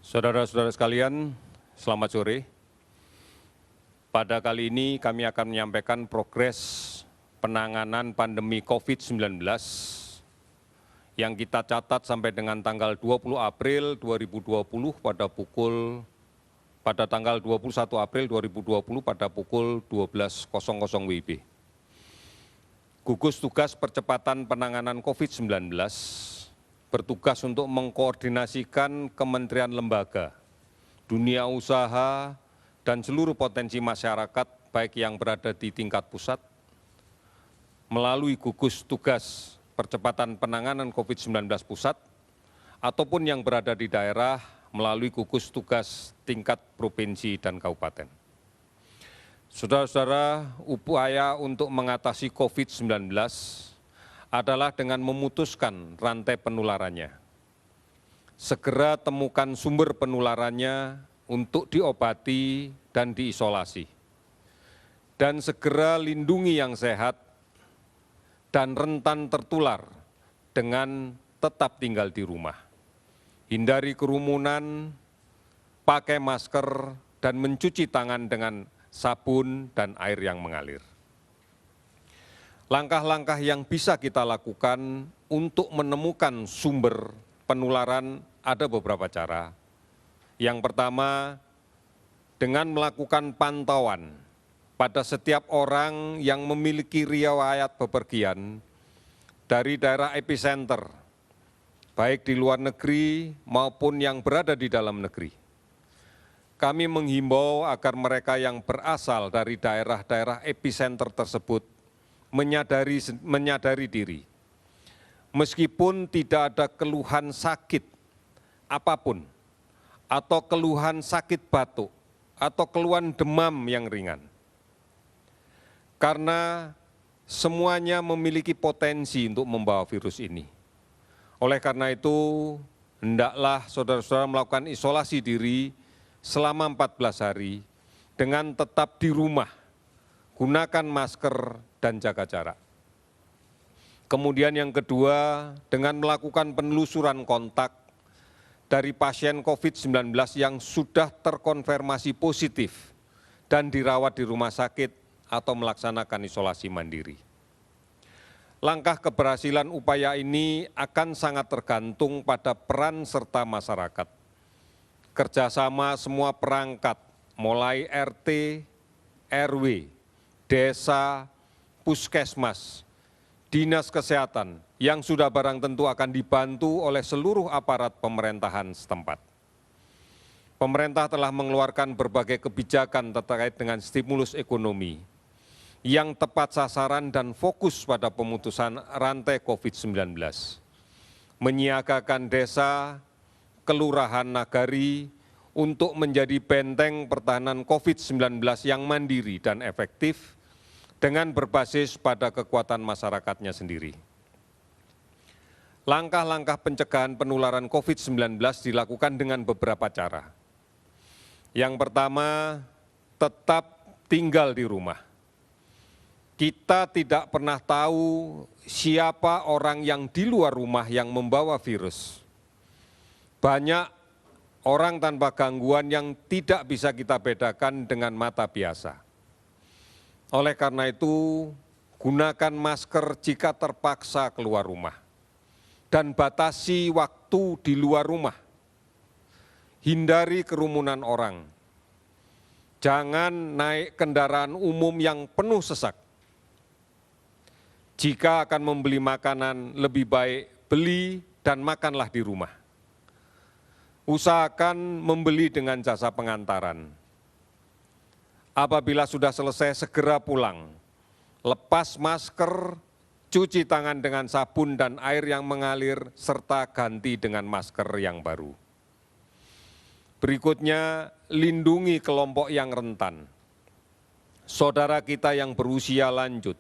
Saudara-saudara sekalian, selamat sore. Pada kali ini kami akan menyampaikan progres penanganan pandemi COVID-19 yang kita catat sampai dengan tanggal 20 April 2020 pada tanggal 21 April 2020 pada pukul 12.00 WIB. Gugus Tugas Percepatan Penanganan COVID-19 bertugas untuk mengkoordinasikan kementerian lembaga, dunia usaha, dan seluruh potensi masyarakat baik yang berada di tingkat pusat melalui gugus tugas percepatan penanganan COVID-19 pusat ataupun yang berada di daerah melalui gugus tugas tingkat provinsi dan kabupaten. Saudara-saudara, upaya untuk mengatasi COVID-19 adalah dengan memutuskan rantai penularannya. Segera temukan sumber penularannya untuk diobati dan diisolasi. Dan segera lindungi yang sehat dan rentan tertular dengan tetap tinggal di rumah. Hindari kerumunan, pakai masker, dan mencuci tangan dengan sabun dan air yang mengalir. Langkah-langkah yang bisa kita lakukan untuk menemukan sumber penularan ada beberapa cara. Yang pertama, dengan melakukan pantauan pada setiap orang yang memiliki riwayat bepergian dari daerah epicenter, baik di luar negeri maupun yang berada di dalam negeri. Kami menghimbau agar mereka yang berasal dari daerah-daerah epicenter tersebut menyadari diri. Meskipun tidak ada keluhan sakit apapun, atau keluhan sakit batuk, atau keluhan demam yang ringan. Karena semuanya memiliki potensi untuk membawa virus ini. Oleh karena itu, hendaklah saudara-saudara melakukan isolasi diri selama 14 hari dengan tetap di rumah, gunakan masker dan jaga jarak. Kemudian yang kedua, dengan melakukan penelusuran kontak dari pasien COVID-19 yang sudah terkonfirmasi positif dan dirawat di rumah sakit atau melaksanakan isolasi mandiri. Langkah keberhasilan upaya ini akan sangat tergantung pada peran serta masyarakat. Kerjasama semua perangkat, mulai RT, RW, desa, puskesmas, dinas kesehatan yang sudah barang tentu akan dibantu oleh seluruh aparat pemerintahan setempat. Pemerintah telah mengeluarkan berbagai kebijakan terkait dengan stimulus ekonomi yang tepat sasaran dan fokus pada pemutusan rantai COVID-19. Menyiagakan desa, kelurahan nagari untuk menjadi benteng pertahanan COVID-19 yang mandiri dan efektif dengan berbasis pada kekuatan masyarakatnya sendiri. Langkah-langkah pencegahan penularan COVID-19 dilakukan dengan beberapa cara. Yang pertama, tetap tinggal di rumah. Kita tidak pernah tahu siapa orang yang di luar rumah yang membawa virus. Banyak orang tanpa gangguan yang tidak bisa kita bedakan dengan mata biasa. Oleh karena itu, gunakan masker jika terpaksa keluar rumah dan batasi waktu di luar rumah. Hindari kerumunan orang. Jangan naik kendaraan umum yang penuh sesak. Jika akan membeli makanan, lebih baik beli dan makanlah di rumah. Usahakan membeli dengan jasa pengantaran. Apabila sudah selesai, segera pulang. Lepas masker, cuci tangan dengan sabun dan air yang mengalir, serta ganti dengan masker yang baru. Berikutnya, lindungi kelompok yang rentan. Saudara kita yang berusia lanjut,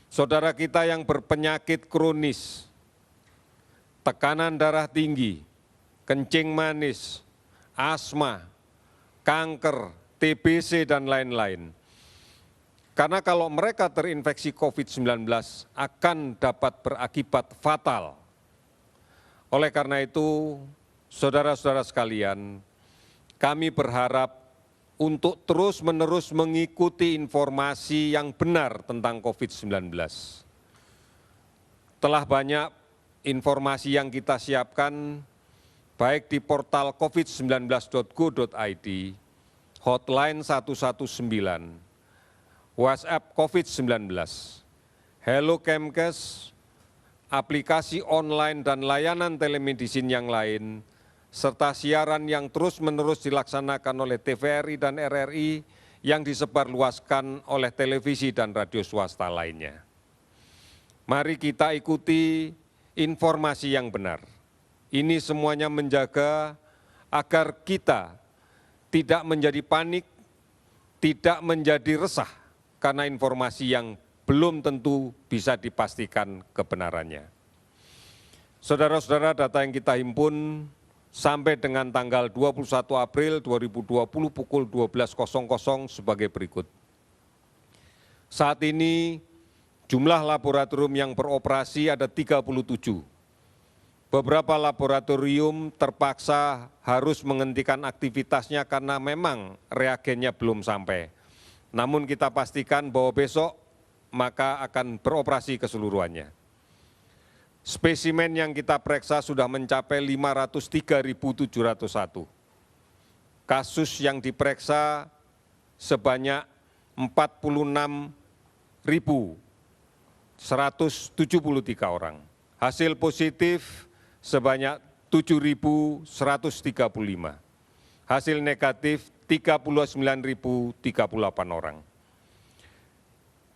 saudara kita yang berpenyakit kronis, tekanan darah tinggi, kencing manis, asma, kanker, TBC, dan lain-lain. Karena kalau mereka terinfeksi COVID-19 akan dapat berakibat fatal. Oleh karena itu, saudara-saudara sekalian, kami berharap untuk terus-menerus mengikuti informasi yang benar tentang COVID-19. Telah banyak informasi yang kita siapkan, baik di portal covid19.go.id, hotline 119, WhatsApp COVID-19, Hello Kemkes, aplikasi online dan layanan telemedicine yang lain, serta siaran yang terus-menerus dilaksanakan oleh TVRI dan RRI yang disebarluaskan oleh televisi dan radio swasta lainnya. Mari kita ikuti informasi yang benar. Ini semuanya menjaga agar kita tidak menjadi panik, tidak menjadi resah karena informasi yang belum tentu bisa dipastikan kebenarannya. Saudara-saudara, data yang kita himpun sampai dengan tanggal 21 April 2020 pukul 12.00 sebagai berikut. Saat ini jumlah laboratorium yang beroperasi ada 37. Beberapa laboratorium terpaksa harus menghentikan aktivitasnya karena memang reagennya belum sampai. Namun kita pastikan bahwa besok maka akan beroperasi keseluruhannya. Spesimen yang kita periksa sudah mencapai 503.701. Kasus yang diperiksa sebanyak 46.173 orang. Hasil positif sebanyak 7.135. Hasil negatif 39.038 orang.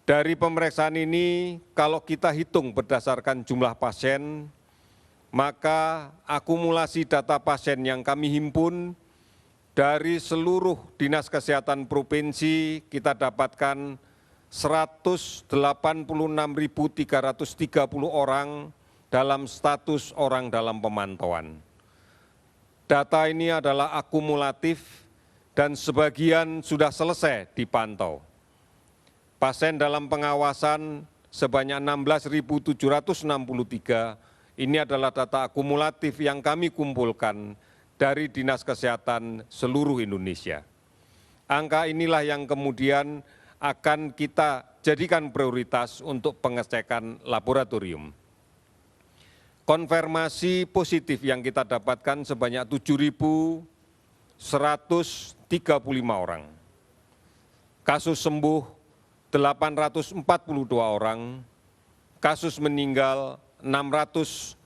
Dari pemeriksaan ini, kalau kita hitung berdasarkan jumlah pasien, maka akumulasi data pasien yang kami himpun dari seluruh dinas kesehatan provinsi kita dapatkan 186.330 orang dalam status orang dalam pemantauan. Data ini adalah akumulatif dan sebagian sudah selesai dipantau. Pasien dalam pengawasan sebanyak 16.763, ini adalah data akumulatif yang kami kumpulkan dari Dinas Kesehatan seluruh Indonesia. Angka inilah yang kemudian akan kita jadikan prioritas untuk pengecekan laboratorium. Konfirmasi positif yang kita dapatkan sebanyak 7.135 orang. Kasus sembuh 842 orang, kasus meninggal 616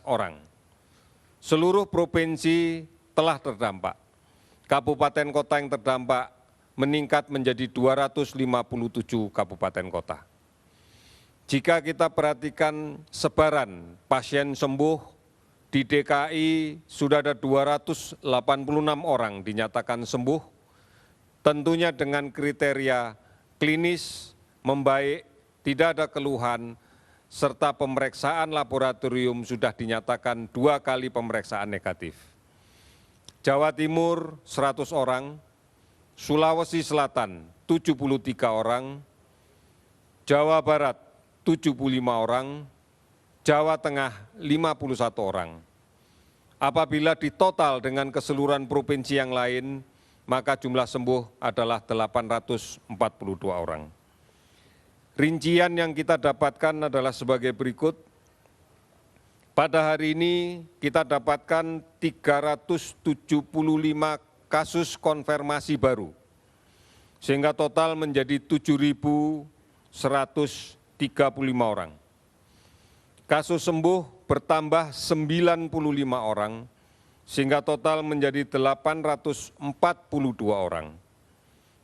orang. Seluruh provinsi telah terdampak. Kabupaten kota yang terdampak meningkat menjadi 257 kabupaten kota. Jika kita perhatikan sebaran pasien sembuh, di DKI sudah ada 286 orang dinyatakan sembuh, tentunya dengan kriteria klinis, membaik, tidak ada keluhan, serta pemeriksaan laboratorium sudah dinyatakan 2 kali pemeriksaan negatif. Jawa Timur 100 orang, Sulawesi Selatan 73 orang, Jawa Barat 75 orang, Jawa Tengah 51 orang. Apabila ditotal dengan keseluruhan provinsi yang lain, maka jumlah sembuh adalah 842 orang. Rincian yang kita dapatkan adalah sebagai berikut. Pada hari ini kita dapatkan 375 kasus konfirmasi baru, sehingga total menjadi 7.135 orang. Kasus sembuh bertambah 95 orang, sehingga total menjadi 842 orang.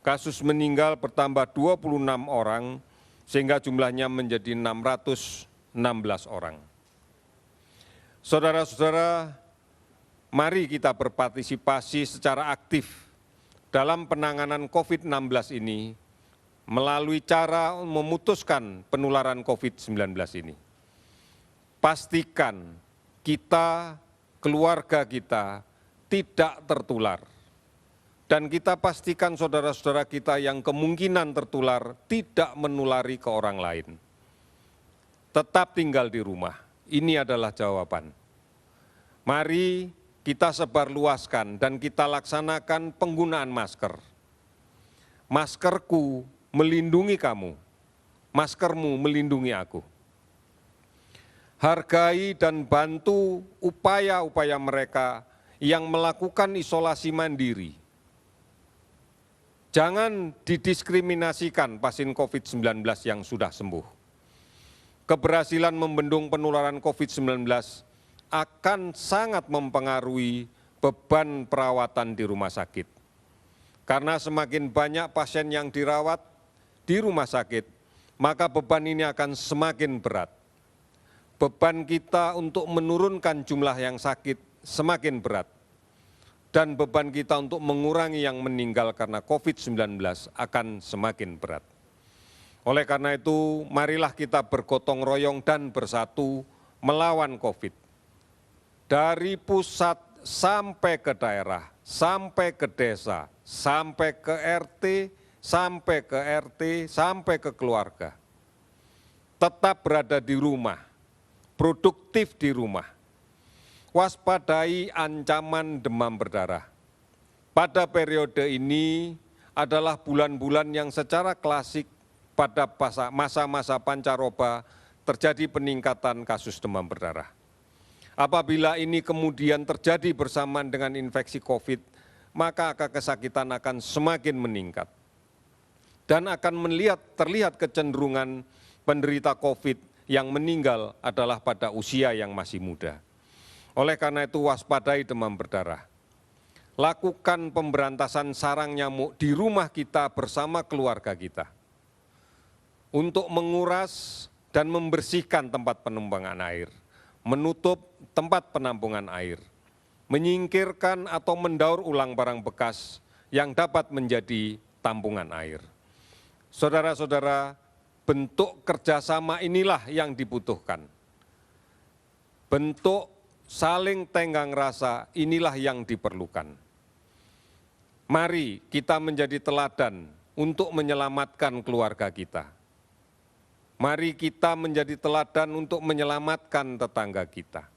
Kasus meninggal bertambah 26 orang, sehingga jumlahnya menjadi 616 orang. Saudara-saudara, mari kita berpartisipasi secara aktif dalam penanganan COVID-19 ini melalui cara memutuskan penularan COVID-19 ini. Pastikan kita, keluarga kita tidak tertular. Dan kita pastikan saudara-saudara kita yang kemungkinan tertular tidak menulari ke orang lain. Tetap tinggal di rumah, ini adalah jawaban. Mari kita sebarluaskan dan kita laksanakan penggunaan masker. Maskerku melindungi kamu, maskermu melindungi aku. Hargai dan bantu upaya-upaya mereka yang melakukan isolasi mandiri. Jangan didiskriminasikan pasien COVID-19 yang sudah sembuh. Keberhasilan membendung penularan COVID-19 akan sangat mempengaruhi beban perawatan di rumah sakit. Karena semakin banyak pasien yang dirawat di rumah sakit, maka beban ini akan semakin berat. Beban kita untuk menurunkan jumlah yang sakit semakin berat. Dan beban kita untuk mengurangi yang meninggal karena COVID-19 akan semakin berat. Oleh karena itu, marilah kita bergotong royong dan bersatu melawan COVID. Dari pusat sampai ke daerah, sampai ke desa, sampai ke RT, sampai ke RT, sampai ke keluarga. Tetap berada di rumah, produktif di rumah. Waspadai ancaman demam berdarah. Pada periode ini adalah bulan-bulan yang secara klasik pada masa-masa pancaroba terjadi peningkatan kasus demam berdarah. Apabila ini kemudian terjadi bersamaan dengan infeksi COVID, maka angka kesakitan akan semakin meningkat. Dan akan terlihat kecenderungan penderita COVID yang meninggal adalah pada usia yang masih muda. Oleh karena itu waspadai demam berdarah. Lakukan pemberantasan sarang nyamuk di rumah kita bersama keluarga kita. Untuk menguras dan membersihkan tempat penampungan air. Menutup tempat penampungan air. Menyingkirkan atau mendaur ulang barang bekas yang dapat menjadi tampungan air. Saudara-saudara, bentuk kerjasama inilah yang dibutuhkan. Bentuk saling tenggang rasa inilah yang diperlukan. Mari kita menjadi teladan untuk menyelamatkan keluarga kita. Mari kita menjadi teladan untuk menyelamatkan tetangga kita.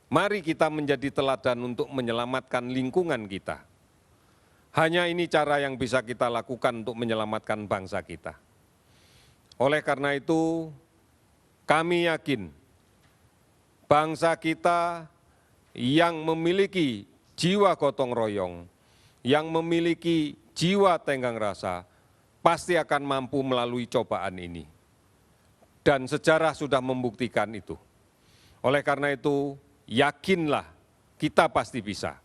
Mari kita menjadi teladan untuk menyelamatkan lingkungan kita. Hanya ini cara yang bisa kita lakukan untuk menyelamatkan bangsa kita. Oleh karena itu, kami yakin bangsa kita yang memiliki jiwa gotong royong, yang memiliki jiwa tenggang rasa, pasti akan mampu melalui cobaan ini. Dan sejarah sudah membuktikan itu. Oleh karena itu, yakinlah kita pasti bisa.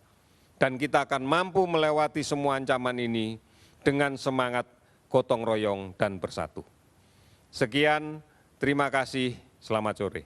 Dan kita akan mampu melewati semua ancaman ini dengan semangat gotong royong dan bersatu. Sekian, terima kasih, selamat sore.